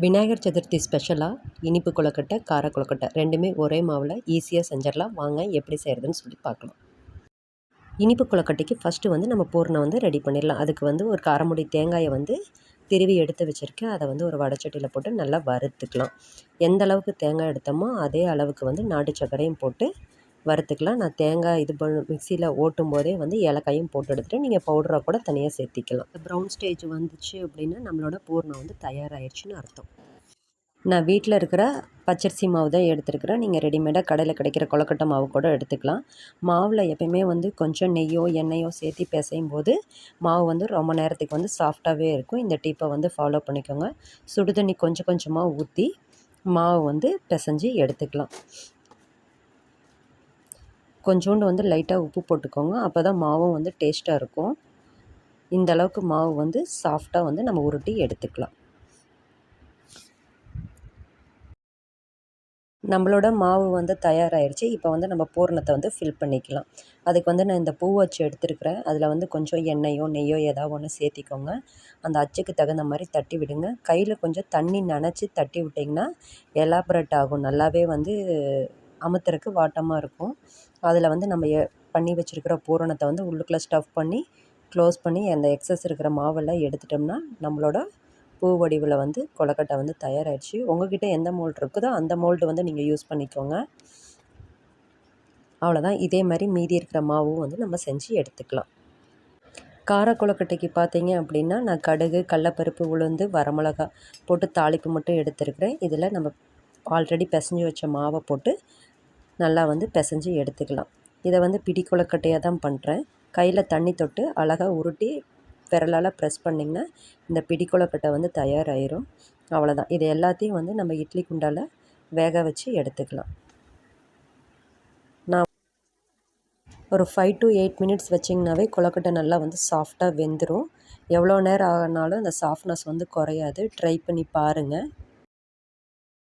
விநாயகர் சதுர்த்தி ஸ்பெஷலாக இனிப்பு கொழுக்கட்டை, கார கொழுக்கட்டை ரெண்டுமே ஒரே மாவில் ஈஸியாக செஞ்சிடலாம். வாங்க எப்படி செய்கிறதுன்னு சொல்லி பார்க்கலாம். இனிப்பு கொழுக்கட்டைக்கு ஃபஸ்ட்டு வந்து நம்ம பூரணம் வந்து ரெடி பண்ணிடலாம். அதுக்கு வந்து ஒரு காரமுடி தேங்காயை வந்து திருவி எடுத்து வச்சுருக்கேன். அதை வந்து ஒரு வடைச்சட்டியில் போட்டு நல்லா வறுத்துக்கலாம். எந்த அளவுக்கு தேங்காய் எடுத்தோமோ அதே அளவுக்கு வந்து நாட்டு சர்க்கரையும் போட்டு வறுத்துக்கலாம். நான் தேங்காய் மிக்சியில் ஓட்டும் போதே வந்து ஏலக்காயும் போட்டு எடுத்துகிட்டு நீங்கள் பவுடராக கூட தனியாக சேர்த்திக்கலாம். ப்ரௌன் ஸ்டேஜ் வந்துச்சு அப்படின்னா நம்மளோட பூரணம் வந்து தயாராகிடுச்சின்னு அர்த்தம். நான் வீட்டில் இருக்கிற பச்சரிசி மாவு தான் எடுத்துருக்கிறேன். நீங்கள் ரெடிமேடாக கடையில் கிடைக்கிற கொழுக்கட்டை மாவு கூட எடுத்துக்கலாம். மாவில் எப்பயுமே வந்து கொஞ்சம் நெய்யோ எண்ணெயோ சேர்த்து பிசையும் போது மாவு வந்து ரொம்ப நேரத்துக்கு வந்து சாஃப்டாகவே இருக்கும். இந்த டிப்பை வந்து ஃபாலோ பண்ணிக்கோங்க. சுடு தண்ணி கொஞ்சம் கொஞ்சமாக ஊற்றி மாவு வந்து பிசைஞ்சு எடுத்துக்கலாம். கொஞ்சோண்டு வந்து லைட்டாக உப்பு போட்டுக்கோங்க. அப்போ தான் மாவும் வந்து டேஸ்ட்டாக இருக்கும். இந்த அளவுக்கு மாவு வந்து சாஃப்டாக வந்து நம்ம உருட்டி எடுத்துக்கலாம். நம்மளோட மாவு வந்து தயாராகிடுச்சு. இப்போ வந்து நம்ம பூரணத்தை வந்து ஃபில் பண்ணிக்கலாம். அதுக்கு வந்து நான் இந்த பூ அச்சு எடுத்துருக்கிறேன். அதில் வந்து கொஞ்சம் எண்ணெயோ நெய்யோ ஏதாவது ஒன்று சேர்த்திக்கோங்க. அந்த அச்சுக்கு தகுந்த மாதிரி தட்டி விடுங்க. கையில் கொஞ்சம் தண்ணி நனைச்சி தட்டி விட்டிங்கன்னா எலாபரேட் ஆகும். நல்லாவே வந்து அமுத்துறதுக்கு வாட்டமாக இருக்கும். அதில் வந்து நம்ம பண்ணி வச்சுருக்கிற பூரணத்தை வந்து உள்ளுக்குள்ளே ஸ்டஃப் பண்ணி க்ளோஸ் பண்ணி அந்த எக்ஸஸ் இருக்கிற மாவெல்லாம் எடுத்துட்டோம்னா நம்மளோட பூ வடிவில் வந்து கொழுக்கட்டை வந்து தயாராகிடுச்சு. உங்கள்கிட்ட எந்த மோல்டு இருக்குதோ அந்த மோல்டு வந்து நீங்கள் யூஸ் பண்ணிக்கோங்க. அவ்வளோதான். இதே மாதிரி மீதி இருக்கிற மாவும் வந்து நம்ம செஞ்சு எடுத்துக்கலாம். கார கொழுக்கட்டைக்கு பார்த்தீங்க அப்படின்னா நான் கடுகு, கடலப்பருப்பு, உளுந்து, வரமிளகா போட்டு தாளிப்பு மட்டும் எடுத்துருக்கிறேன். இதில் நம்ம ஆல்ரெடி பிசைஞ்சு வச்ச மாவை போட்டு நல்லா வந்து பிசைஞ்சு எடுத்துக்கலாம். இதை வந்து பிடி கொழுக்கட்டையாக தான் பண்ணுறேன். கையில் தண்ணி தொட்டு அழகாக உருட்டி விரலால் ப்ரெஸ் பண்ணிங்கன்னா இந்த பிடி கொழுக்கட்டை வந்து தயாராகிரும். அவ்வளோதான். இது எல்லாத்தையும் வந்து நம்ம இட்லி குண்டால் வேக வச்சு எடுத்துக்கலாம். நான் ஒரு 5 to 8 மினிட்ஸ் வச்சிங்கனாவே கொழுக்கட்டை நல்லா வந்து சாஃப்டாக வெந்துடும். எவ்வளோ நேரம் ஆகினாலும் அந்த சாஃப்ட்னஸ் வந்து குறையாது. ட்ரை பண்ணி பாருங்கள்.